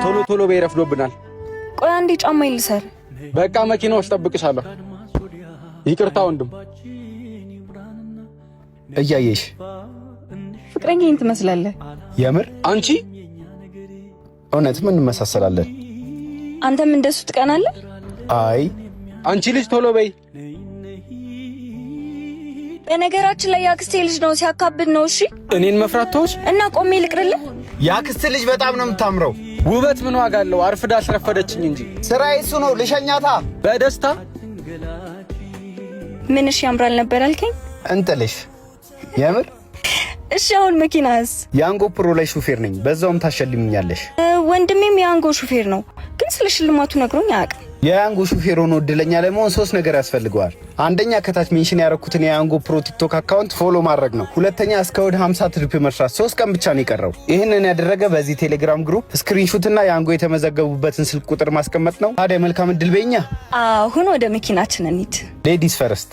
ቶሎ በይረፍዶብናል። ቆይ አንዴ ጫማ ይልሰር። በቃ መኪና ውስጥ ጠብቅሻለሁ። ይቅርታ ወንድም። እያየሽ ፍቅረኛዬን ትመስላለህ። የምር አንቺ? እውነት ምን እንመሳሰላለን? አንተም እንደሱ ትቀናለህ? አይ አንቺ ልጅ ቶሎ በይ። በነገራችን ላይ ያክስቴ ልጅ ነው፣ ሲያካብድ ነው። እሺ እኔን መፍራት ተውሽ እና ቆሜ ልቅርልህ። ያክስት ልጅ በጣም ነው የምታምረው። ውበት ምን ዋጋ አለው? አርፍዳ አስረፈደችኝ እንጂ ስራዬ እሱ ነው። ልሸኛታ በደስታ። ምን እሺ ያምራል ነበር አልከኝ? እንጥልሽ። የምር? እሺ አሁን መኪናስ? የአንጎ ፕሮ ላይ ሹፌር ነኝ። በዛውም ታሸልምኛለሽ። ወንድሜም የአንጎ ሹፌር ነው፣ ግን ስለ ሽልማቱ ነግሮኝ አያውቅም። የአንጎ ሹፌር ሆኖ እድለኛ ለመሆን 3 ነገር ያስፈልገዋል። አንደኛ ከታች ሜንሽን ያደረኩትን የአንጎ ፕሮ ቲክቶክ አካውንት ፎሎ ማድረግ ነው። ሁለተኛ እስከ ወደ 50 ትሪፕ መስራት 3 ቀን ብቻ ነው የቀረው። ይህንን ያደረገ በዚህ ቴሌግራም ግሩፕ ስክሪንሾት እና የአንጎ የተመዘገቡበትን ስልክ ቁጥር ማስቀመጥ ነው። ታዲያ መልካም እድል በይኛ። አሁን ወደ መኪናችን እንሂድ። ሌዲስ ፈርስት።